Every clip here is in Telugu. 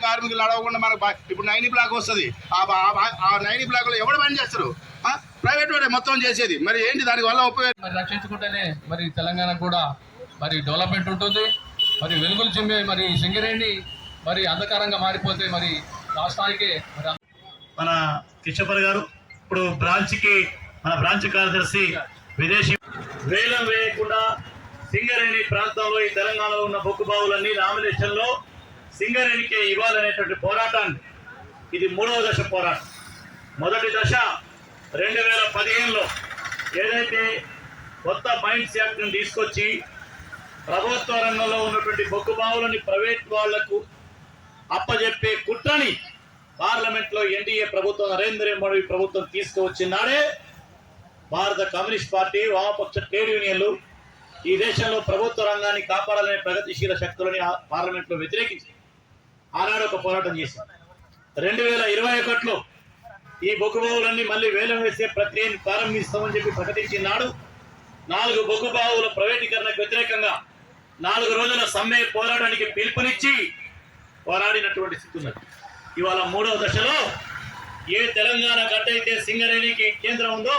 కార్మికులు నడవకుండా మనకు ఇప్పుడు 9 బ్లాక్ వస్తుంది. ఆ 9 బ్లాక్లో ఎవరు పని చేస్తారు? ప్రైవేట్ వాడే మొత్తం చేసేది. మరి ఏంటి దాని వల్ల ఉపయోగం? మరి రక్షించుకుంటేనే మరి తెలంగాణకు కూడా మరి డెవలప్మెంట్ ఉంటుంది. మరి వెలుగులు చిమ్మే మరి సింగరేణి మరి అంధకారంగా మారిపోతే మరి రాష్ట్రానికి మరి మన కిషోర్ గారు ఇప్పుడు మన బ్రాంచ్ కార్యదర్శి విదేశీ వేలం వేయకుండా సింగరేణి ప్రాంతంలో ఈ తెలంగాణలో ఉన్న బొగ్గు బావులన్నీ నామినేషన్లో సింగరేణికే ఇవ్వాలనేటువంటి పోరాటాన్ని ఇది 3వ దశ పోరాటం. మొదటి దశ 2015లో ఏదైతే కొత్త మైన్స్ యాక్ట్ని తీసుకొచ్చి ప్రభుత్వ రంగంలో ఉన్నటువంటి బొగ్గు బావులని ప్రైవేట్ వాళ్లకు అప్పజెప్పే కుట్రని పార్లమెంట్లో ఎన్డీఏ ప్రభుత్వం నరేంద్ర మోడీ ప్రభుత్వం తీసుకువచ్చినాడే భారత కమ్యూనిస్ట్ పార్టీ వామపక్ష ట్రేడ్ యూనియన్లు ఈ దేశంలో ప్రభుత్వ రంగాన్ని కాపాడాలనే ప్రగతిశీల శక్తులని పార్లమెంట్లో వ్యతిరేకించి ఆనాడు ఒక పోరాటం చేశారు. 2021లో ఈ బొగ్గు బావులన్నీ మళ్ళీ వేలం వేసే ప్రక్రియను ప్రారంభిస్తామని చెప్పి ప్రకటించినాడు. 4 బొగ్గు బావుల ప్రైవేటీకరణకు వ్యతిరేకంగా 4 రోజుల సమ్మె పోరాటానికి పిలుపునిచ్చి పోరాడినటువంటి స్థితి ఉన్నది. ఇవాళ 3వ దశలో ఏ తెలంగాణ గడ్డైతే సింగరేణికి కేంద్రం ఉందో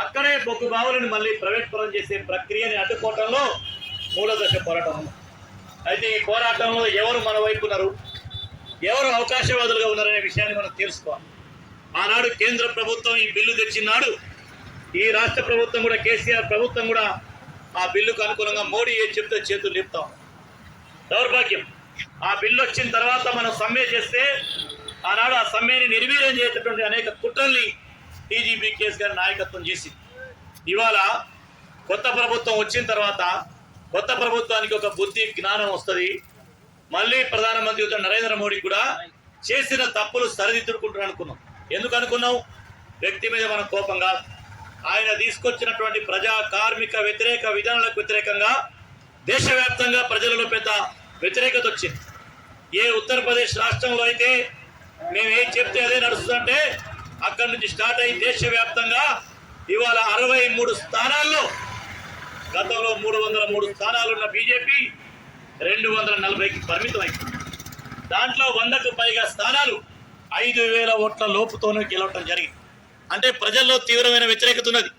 అక్కడే బొగ్గు బావులను మళ్ళీ ప్రైవేట్ పరం చేసే ప్రక్రియని అడ్డుకోవటంలో 3వ దశ పోరాటం ఉంది. అయితే ఈ పోరాటంలో ఎవరు మన వైపు ఉన్నారు, ఎవరు అవకాశవాదులుగా ఉన్నారనే విషయాన్ని మనం తెలుసుకోవాలి. ఆనాడు కేంద్ర ప్రభుత్వం ఈ బిల్లు తెచ్చినాడు. ఈ రాష్ట్ర ప్రభుత్వం కూడా కేసీఆర్ ప్రభుత్వం కూడా ఆ బిల్లుకు అనుకూలంగా మోడీ ఏం చెప్తే చేతులు లేపుతాం. దౌర్భాగ్యం. ఆ బిల్లు వచ్చిన తర్వాత మనం సమ్మె చేస్తే ఆనాడు ఆ సమ్మెని నిర్వీర్యం చేసేటువంటి అనేక కుట్రల్ని టీజీపీ కేసు గారి నాయకత్వం చేసింది. ఇవాళ కొత్త ప్రభుత్వం వచ్చిన తర్వాత కొత్త ప్రభుత్వానికి ఒక బుద్ధి జ్ఞానం వస్తుంది. మళ్ళీ ప్రధానమంత్రి నరేంద్ర మోడీ కూడా చేసిన తప్పులు సరిదిద్దుకుంటారు అనుకున్నాం. ఎందుకు అనుకున్నాం? వ్యక్తి మీద మన కోపం కాదు. ఆయన తీసుకొచ్చినటువంటి ప్రజా కార్మిక వ్యతిరేక విధానాలకు వ్యతిరేకంగా దేశవ్యాప్తంగా ప్రజలలో పెద్ద వ్యతిరేకత వచ్చింది. ఏ ఉత్తరప్రదేశ్ రాష్ట్రంలో అయితే మేము ఏం చెప్తే అదే నడుస్తుందంటే అక్కడి నుంచి స్టార్ట్ అయ్యి దేశవ్యాప్తంగా ఇవాళ 63 స్థానాల్లో, గతంలో 303 స్థానాలున్న బీజేపీ 240కి పరిమితం అయింది. దాంట్లో 100కు పైగా స్థానాలు 5,000 ఓట్ల లోపుతోనే గెలవటం జరిగింది. అంటే ప్రజల్లో తీవ్రమైన వ్యతిరేకత ఉన్నది.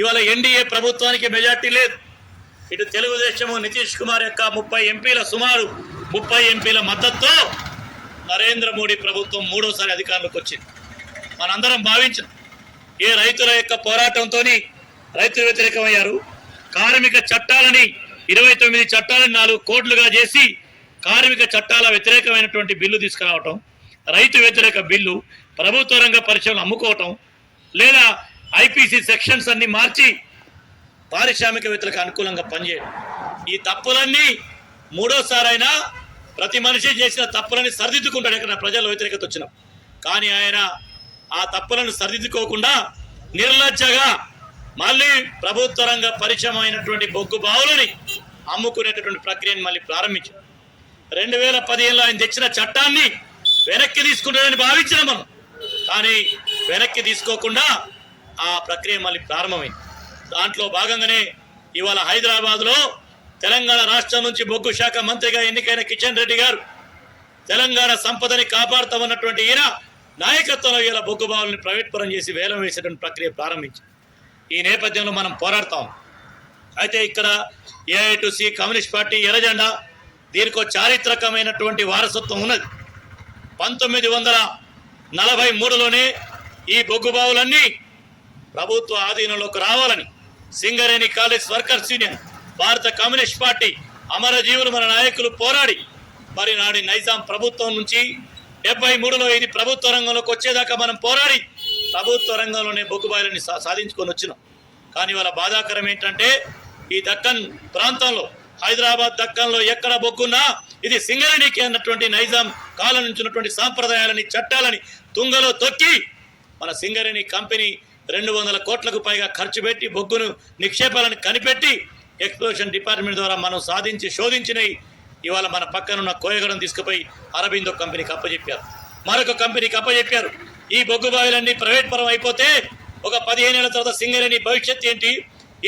ఇవాళ ఎన్డీఏ ప్రభుత్వానికి మెజార్టీ లేదు. ఇటు తెలుగుదేశము నితీష్ కుమార్ యొక్క 30 ఎంపీల సుమారు 30 ఎంపీల మద్దతుతో నరేంద్ర మోడీ ప్రభుత్వం 3వసారి అధికారంలోకి వచ్చింది. మనందరం భావించాం ఏ రైతుల యొక్క పోరాటంతో రైతులు వ్యతిరేకమయ్యారు. కార్మిక చట్టాలని 29 చట్టాలని 4 కోట్లుగా చేసి కార్మిక చట్టాల వ్యతిరేకమైనటువంటి బిల్లు తీసుకురావటం, రైతు వ్యతిరేక బిల్లు, ప్రభుత్వ రంగ పరిశ్రమలు అమ్ముకోవటం, లేదా ఐపీసీ సెక్షన్స్ అన్ని మార్చి పారిశ్రామికవేత్తలకు అనుకూలంగా పనిచేయడం. ఈ తప్పులన్నీ 3వసారైనా ప్రతి మనిషి చేసిన తప్పులని సరిదిద్దుకుంటాడు ఎక్కడ ప్రజల వ్యతిరేకత వచ్చినాం. కానీ ఆయన ఆ తప్పులను సరిదిద్దుకోకుండా నిర్లజ్జగా మళ్ళీ ప్రభుత్వ రంగ పరిశ్రమ అయినటువంటి బొగ్గు బావులని అమ్ముకునేటటువంటి ప్రక్రియను మళ్ళీ ప్రారంభించారు. 2015లో ఆయన తెచ్చిన చట్టాన్ని వెనక్కి తీసుకుంటారని భావించినాం మనం. కానీ వెనక్కి తీసుకోకుండా ఆ ప్రక్రియ మళ్ళీ ప్రారంభమైంది. దాంట్లో భాగంగానే ఇవాళ హైదరాబాద్లో తెలంగాణ రాష్ట్రం నుంచి బొగ్గు శాఖ మంత్రిగా ఎన్నికైన కిషన్ రెడ్డి గారు తెలంగాణ సంపదని కాపాడుతామన్నటువంటి ఈయన నాయకత్వంలో ఇలా బొగ్గు బావులను ప్రైవేట్ పరం చేసి వేలం వేసేటువంటి ప్రక్రియ ప్రారంభించింది. ఈ నేపథ్యంలో మనం పోరాడతాం. అయితే ఇక్కడ ఏఐటీసీ కమ్యూనిస్ట్ పార్టీ ఎర్రజెండా దీనికో చారిత్రకమైనటువంటి వారసత్వం ఉన్నది. 1943లోనే ఈ బొగ్గు బావులన్నీ ప్రభుత్వ ఆధీనంలోకి రావాలని సింగరేణి కాలేజ్ వర్కర్స్ యూనియన్, భారత కమ్యూనిస్ట్ పార్టీ, అమరజీవులు మన నాయకులు పోరాడి మరి నాడి నైజాం ప్రభుత్వం నుంచి 73లో ఇది ప్రభుత్వ రంగంలోకి వచ్చేదాకా మనం పోరాడి ప్రభుత్వ రంగంలోనే బొగ్గు బావులని సాధించుకొని వచ్చినాం. కానీ వాళ్ళ బాధాకరం ఏంటంటే ఈ దక్కన్ ప్రాంతంలో, హైదరాబాద్ దక్కన్లో ఎక్కడ బొగ్గున్నా ఇది సింగరేణికి అన్నటువంటి నైజాం కాలం నుంచి ఉన్నటువంటి సాంప్రదాయాలని చట్టాలని తుంగలో తొక్కి మన సింగరేణి కంపెనీ 200 కోట్లకు పైగా ఖర్చు పెట్టి బొగ్గును నిక్షేపాలను కనిపెట్టి ఎక్స్ప్లోషన్ డిపార్ట్మెంట్ ద్వారా మనం సాధించి శోధించినవి ఇవాళ మన పక్కనున్న కోయగడం తీసుకుపోయి అరబిందో కంపెనీకి అప్పచెప్పారు, మరొక కంపెనీకి అప్పచెప్పారు. ఈ బొగ్గు బావులన్నీ ప్రైవేట్ పరం అయిపోతే ఒక 15 ఏళ్ల తర్వాత సింగరేణి భవిష్యత్తు ఏంటి,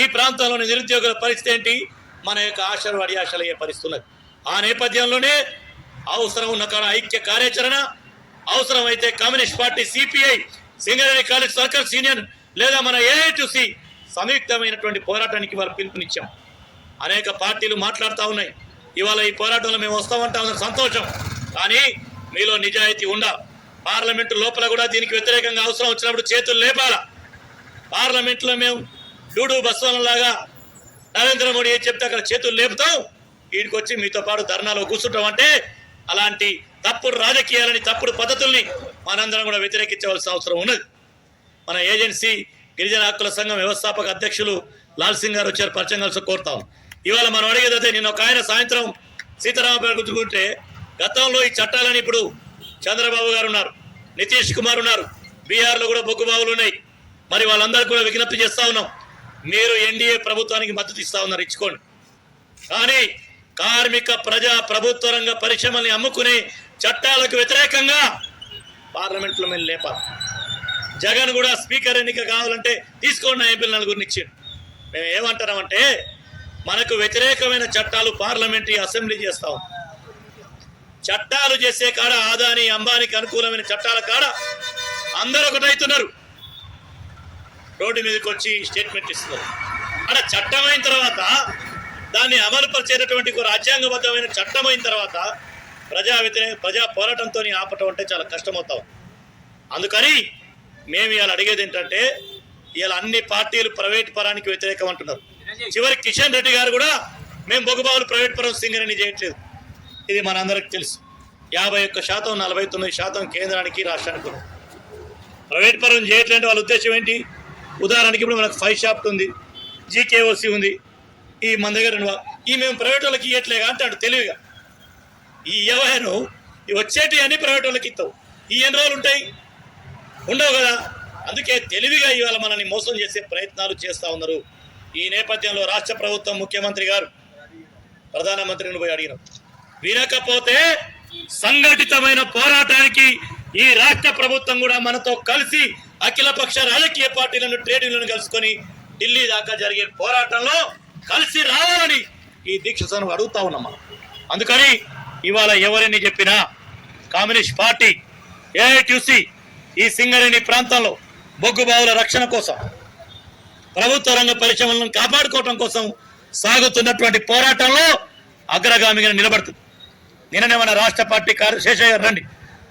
ఈ ప్రాంతంలోని నిరుద్యోగుల పరిస్థితి ఏంటి, మన యొక్క ఆశలు అడియాశలు అయ్యే పరిస్థితున్నది. ఆ నేపథ్యంలోనే అవసరం ఉన్న కాడ ఐక్య కార్యాచరణ, అవసరమైతే communist party, CPI, Singareni college circles union లేదా మన ఏఐటిసి సంయుక్తమైనటువంటి పోరాటానికి వాళ్ళు పిలుపునిచ్చాం. అనేక పార్టీలు మాట్లాడుతూ ఉన్నాయి. ఇవాళ ఈ పోరాటంలో మేము వస్తామంటా సంతోషం. కానీ మీలో నిజాయితీ ఉండాలి. పార్లమెంటు లోపల కూడా దీనికి వ్యతిరేకంగా అవసరం వచ్చినప్పుడు చేతులు లేపాల. పార్లమెంట్లో మేము డూడు బస్వన్లాగా నరేంద్ర మోడీ ఏం చెప్తే అక్కడ చేతులు లేపుతాం, వీడికి వచ్చి మీతో పాటు ధర్నాలో కూర్చుంటాం అంటే అలాంటి తప్పుడు రాజకీయాలని, తప్పుడు పద్ధతుల్ని మనందరం కూడా వ్యతిరేకించవలసిన అవసరం ఉన్నది. మన ఏజెన్సీ గిరిజన హక్కుల సంఘం వ్యవస్థాపక అధ్యక్షులు లాల్ సింగ్ గారు వచ్చారు, పరిచయం కలిసి కోరుతాం. ఇవాళ మనం అడిగేది అదే. నిన్న ఒక ఆయన సాయంత్రం సీతారామపేట గుర్తుకుంటే గతంలో ఈ చట్టాలని ఇప్పుడు చంద్రబాబు గారు ఉన్నారు, నితీష్ కుమార్ ఉన్నారు, బీహార్లో కూడా బొగ్గు బావులు ఉన్నాయి. మరి వాళ్ళందరూ కూడా విజ్ఞప్తి చేస్తా ఉన్నాం, మీరు ఎన్డీఏ ప్రభుత్వానికి మద్దతు ఇస్తా ఉన్నారు, ఇచ్చుకోండి. కానీ కార్మిక ప్రజా ప్రభుత్వ రంగ పరిశ్రమల్ని అమ్ముకునే చట్టాలకు వ్యతిరేకంగా పార్లమెంట్లో మేము లేపాలి. జగన్ కూడా స్పీకర్ ఎన్నిక కావాలంటే తీసుకోండి, ఎంపీలు నలుగురిని ఇచ్చాడు. మేము ఏమంటున్నామంటే మనకు వ్యతిరేకమైన చట్టాలు పార్లమెంటరీ అసెంబ్లీ చేస్తాం. చట్టాలు చేసే కాడ ఆదాని అంబానీకి అనుకూలమైన చట్టాల కాడ అందరూ ఒకటవుతున్నారు, రోడ్డు మీదకి వచ్చి స్టేట్మెంట్ ఇస్తున్నారు. అక్కడ చట్టమైన తర్వాత దాన్ని అమలు పరిచేటటువంటి రాజ్యాంగబద్ధమైన చట్టమైన తర్వాత ప్రజా పోరాటంతో ఆపటం అంటే చాలా కష్టమవుతాం. అందుకని మేము ఇవాళ అడిగేది ఏంటంటే, ఇవాళ అన్ని పార్టీలు ప్రైవేట్ పరానికి వ్యతిరేకం అంటున్నారు. చివరి కిషన్ రెడ్డి గారు కూడా మేము బొగ్గుబావులు ప్రైవేట్ పరం సింగరేణి చేయట్లేదు, ఇది మనందరికి తెలుసు. 51%, 49% కేంద్రానికి, రాష్ట్రానికి ప్రైవేట్ పరం చేయట్లేదు. వాళ్ళ ఉద్దేశం ఏంటి? ఉదాహరణకి ఇప్పుడు మనకు 5 షాఫ్ట్ ఉంది, జీకేఓసి ఉంది, ఈ మన దగ్గర ఈ మేము ప్రైవేట్ వాళ్ళకి ఇవ్వట్లేగా అంటాడు తెలివిగా. ఈ వ్యవహారం వచ్చేటి అని ప్రైవేట్ వాళ్ళకి ఇస్తావు, ఈ ఎన్ని రోజులు ఉంటాయి? ఉండవు కదా. అందుకే తెలివిగా ఇవాళ మనల్ని మోసం చేసే ప్రయత్నాలు చేస్తూ ఉన్నారు. ఈ నేపథ్యంలో రాష్ట్ర ప్రభుత్వం, ముఖ్యమంత్రి గారు ప్రధానమంత్రిని పోయి అడిగినారు. వినకపోతే సంఘటితమైన పోరాటానికి ఈ రాష్ట్ర ప్రభుత్వం కూడా మనతో కలిసి అఖిలపక్ష రాజకీయ పార్టీలను, ట్రేడ్ యూనియన్లను కలుసుకొని ఢిల్లీ దాకా జరిగే పోరాటంలో కలిసి రావాలని ఈ దీక్షను అడుగుతా ఉన్నాం మనం. అందుకని ఇవాళ ఎవరిని చెప్పినా కమ్యూనిస్ట్ పార్టీ, ఏఐటిసి ఈ సింగరేణి ప్రాంతంలో బొగ్గు బావుల రక్షణ కోసం, ప్రభుత్వ రంగ పరిశ్రమలను కాపాడుకోవటం కోసం సాగుతున్నటువంటి పోరాటంలో అగ్రగామిగా నిలబడుతుంది. నిన్ననే మన రాష్ట్ర పార్టీ శేషయ్య గారు రండి,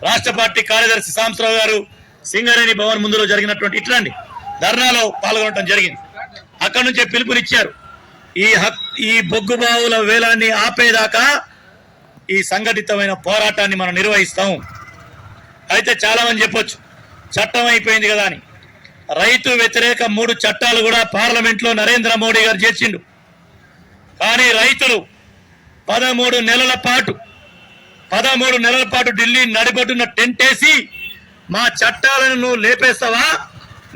రాష్ట్ర పార్టీ కార్యదర్శి సాంబశివరావు గారు సింగరేణి భవన్ ముందులో జరిగినటువంటి ఇట్లాంటి ధర్నాలో పాల్గొనడం జరిగింది. అక్కడి నుంచే పిలుపునిచ్చారు, ఈ బొగ్గు బావుల వేలాన్ని ఆపేదాకా ఈ సంఘటితమైన పోరాటాన్ని మనం నిర్వహిస్తాం. అయితే చాలా మంది చెప్పొచ్చు చట్టం అయిపోయింది కదా అని. రైతు వ్యతిరేక 3 చట్టాలు కూడా పార్లమెంట్లో నరేంద్ర మోడీ గారు చేసిండు. కానీ రైతులు 13 నెలల పాటు ఢిల్లీ నడిబొడ్డున టెంట్ వేసి మా చట్టాలను నువ్వు లేపేస్తావా,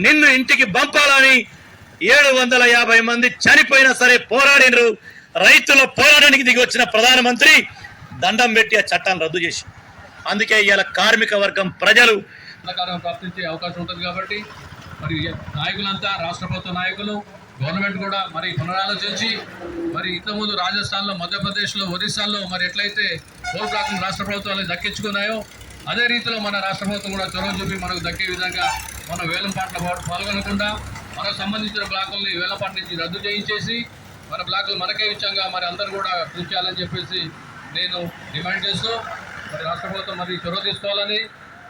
నిన్ను ఇంటికి పంపాలని 750 మంది చనిపోయినా సరే పోరాడినరు. రైతుల పోరాటానికి దిగి వచ్చిన ప్రధానమంత్రి దండం పెట్టి ఆ చట్టాన్ని రద్దు చేసి, అందుకే ఇవాళ కార్మిక వర్గం ప్రజలు ప్రాప్తించే అవకాశం ఉంటుంది. కాబట్టి మరి నాయకులంతా, రాష్ట్ర ప్రభుత్వ నాయకులు, గవర్నమెంట్ కూడా మరి పునరాలోచించి మరి ఇంతకుముందు రాజస్థాన్లో, మధ్యప్రదేశ్లో, ఒరిస్సాలో మరి ఎట్లయితే కోల్ బ్లాక్ను రాష్ట్ర ప్రభుత్వాలు దక్కించుకున్నాయో అదే రీతిలో మన రాష్ట్ర ప్రభుత్వం కూడా చొరవ చూపి మనకు దక్కే విధంగా మన వేలంపాట్ల పాల్గొనకుండా మనకు సంబంధించిన బ్లాకుల్ని వేలంపాట నుంచి రద్దు చేయించేసి మన బ్లాకులు మనకే విధంగా మరి అందరూ కూడా కృషి చేయాలని చెప్పేసి నేను డిమాండ్ చేస్తూ మరి రాష్ట్ర ప్రభుత్వం మరి చొరవ తీసుకోవాలని,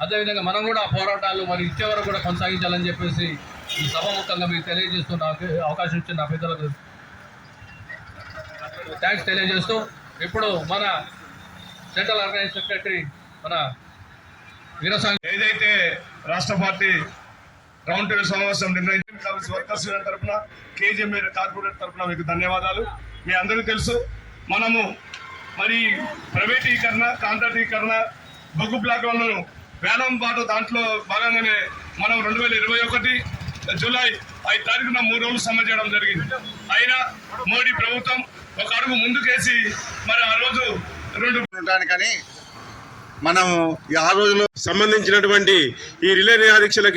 అదేవిధంగా మనం కూడా పోరాటాలు మరి ఇచ్చే వరకు కూడా కొనసాగించాలని చెప్పేసి ఈ సభాముఖంగా మీకు తెలియజేస్తున్న అవకాశం ఇచ్చిన నా పెద్దలకు థ్యాంక్స్ తెలియజేస్తూ, ఇప్పుడు మన సెంట్రల్ ఆర్గనైజ్ సెక్రటరీ మన వీరస్వామి ఏదైతే రాష్ట్ర పార్టీ రౌండ్ టేబుల్ సమావేశం నిర్ణయించి వర్కర్స్ తరఫున, కేజీఎం కార్పొరేట్ తరఫున మీకు ధన్యవాదాలు. మీ అందరికీ తెలుసు, మనము మరి ప్రైవేటీకరణ, కాంట్రాక్టీకరణ, బొగ్గు బ్లాక్లను వేలం పాటు దాంట్లో భాగంగానే మనం 2021 జూలై 5 తారీఖున 3 రోజులు సమ్మె చేయడం జరిగింది. అయినా మోడీ ప్రభుత్వం ఒక అడుగు ముందుకేసి మరి ఆ రోజు 2 కానీ మనం ఆ రోజులో సంబంధించినటువంటి ఈ రిలే నిరాదీక్షలకి